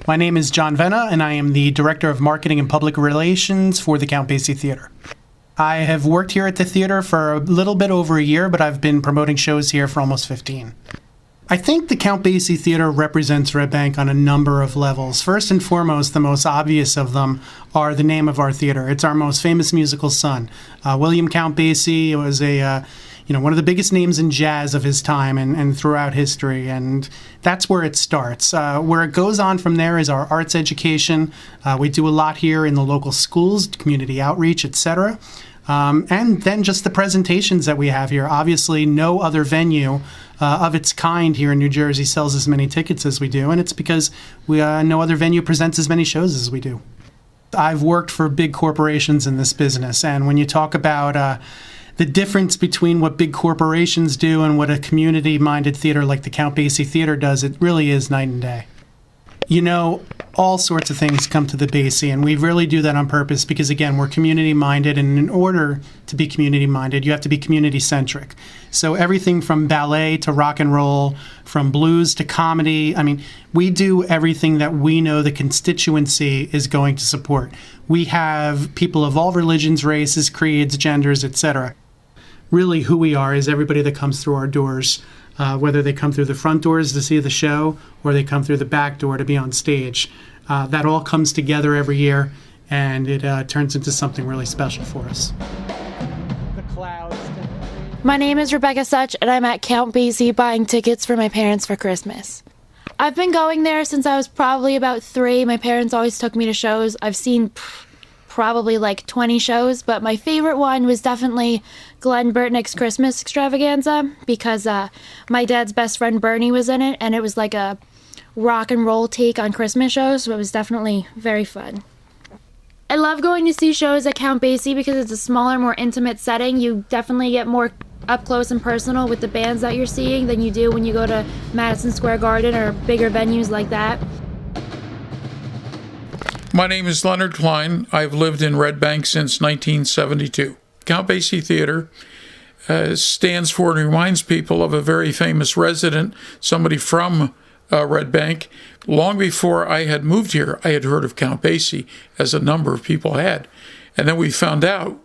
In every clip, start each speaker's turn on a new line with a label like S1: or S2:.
S1: My name is John Venna, and I am the Director of Marketing and Public Relations for the Count Basie Theater. I have worked here at the theater for a little bit over a year, but I've been promoting shows here for almost 15. I think the Count Basie Theater represents Red Bank on a number of levels. First and foremost, the most obvious of them are the name of our theater. It's our most famous musical son. William Count Basie was one of the biggest names in jazz of his time and throughout history, and that's where it starts. Where it goes on from there is our arts education. We do a lot here in the local schools, community outreach, etc. And then just the presentations that we have here. Obviously, no other venue of its kind here in New Jersey sells as many tickets as we do, and it's because no other venue presents as many shows as we do. I've worked for big corporations in this business, and when you talk about the difference between what big corporations do and what a community-minded theater like the Count Basie Theater does, it really is night and day. You know, all sorts of things come to the Basie, and we really do that on purpose because, again, we're community-minded, and in order to be community-minded, you have to be community-centric. So everything from ballet to rock and roll, from blues to comedy, we do everything that we know the constituency is going to support. We have people of all religions, races, creeds, genders, etc. Really, who we are is everybody that comes through our doors, whether they come through the front doors to see the show or they come through the back door to be on stage. That all comes together every year, and it turns into something really special for us. The clouds.
S2: My name is Rebecca Such, and I'm at Count Basie buying tickets for my parents for Christmas. I've been going there since I was probably about 3. My parents always took me to shows. I've seen probably like 20 shows, but my favorite one was definitely Glenn Burtnick's Christmas Extravaganza because my dad's best friend Bernie was in it, and it was like a rock and roll take on Christmas shows, so it was definitely very fun. I love going to see shows at Count Basie because it's a smaller, more intimate setting. You definitely get more up close and personal with the bands that you're seeing than you do when you go to Madison Square Garden or bigger venues like that.
S3: My name is Leonard Klein. I've lived in Red Bank since 1972. Count Basie Theater stands for and reminds people of a very famous resident, somebody from Red Bank. Long before I had moved here, I had heard of Count Basie, as a number of people had. And then we found out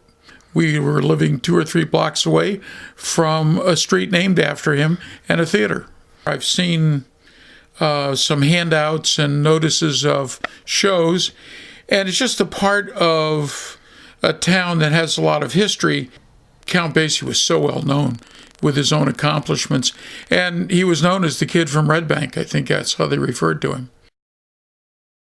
S3: we were living 2 or 3 blocks away from a street named after him and a theater. I've seen some handouts and notices of shows, and it's just a part of a town that has a lot of history. Count Basie was so well known with his own accomplishments, and he was known as the kid from Red Bank. I think that's how they referred to him.